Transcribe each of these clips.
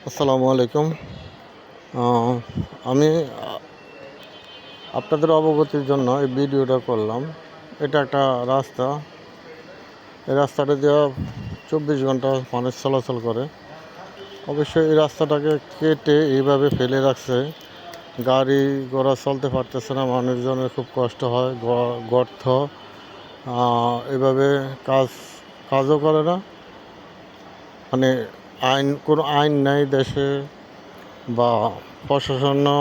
আসসালামু আলাইকুম। আমি আপনাদের অবগতির জন্য এই ভিডিওটা করলাম। এটা একটা রাস্তা। এই রাস্তাটা দিয়ে 24 ঘন্টা মানুষ চলাচল করে। অবশ্যই এই রাস্তাটাকে কেটে এইভাবে ফেলে রাখছে। গাড়ি ঘোড়া চলতে পারতেছে না, মানুষজনের খুব কষ্ট হয়। গর্ত এভাবে কাজও করে না, মানে কোনো আইন নাই দেশে, বা প্রশাসনও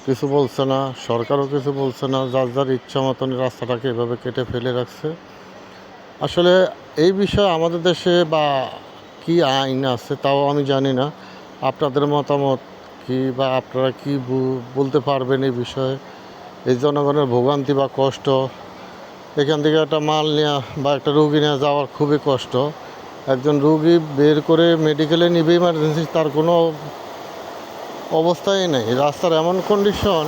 কিছু বলছে না, সরকারও কিছু বলছে না। যার যার ইচ্ছা মতন রাস্তাটাকে এভাবে কেটে ফেলে রাখছে। আসলে এই বিষয়ে আমাদের দেশে বা কি আইন আছে তাও আমি জানি না। আপনাদের মতামত কি, বা আপনারা কি বলতে পারবেন এই বিষয়ে? এই জনগণের ভোগান্তি বা কষ্ট, এখান থেকে একটা মাল নেওয়া বা একটা রুগী নিয়ে যাওয়ার খুবই কষ্ট। একজন রুগী বের করে মেডিকেলে নিবে ইমার্জেন্সি, তার কোনো অবস্থাই নেই। রাস্তার এমন কন্ডিশন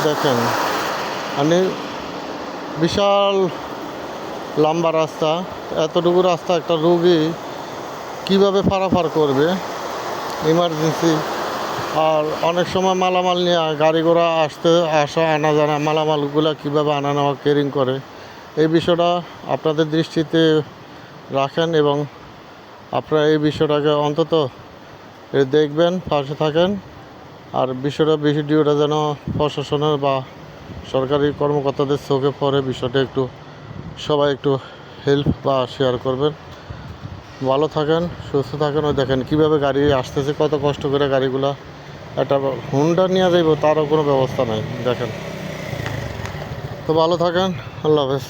দেখেন, মানে বিশাল লম্বা রাস্তা। এতটুকু রাস্তা একটা রুগী কীভাবে পারাপার করবে ইমার্জেন্সি? আর অনেক সময় মালামাল নিয়ে গাড়ি ঘোড়া আসা আনা জানা, মালামালগুলো কীভাবে আনা নেওয়া কেরিং করে, এই বিষয়টা আপনাদের দৃষ্টিতে রাখেন এবং আপনারা এই বিষয়টাকে অন্তত দেখবেন, পাশে থাকেন। আর ভিডিওটা যেন প্রশাসনের বা সরকারি কর্মকর্তাদের চোখে পড়ে, বিষয়টা একটু সবাই একটু হেল্প বা শেয়ার করবেন। ভালো থাকেন, সুস্থ থাকেন। ওই দেখেন কীভাবে গাড়ি আসতেছে, কত কষ্ট করে গাড়িগুলা। একটা হুন্ডা নিয়ে যাইব, তারও কোনো ব্যবস্থা নাই দেখেন। তো ভালো থাকেন, আল্লাহ হাফেজ।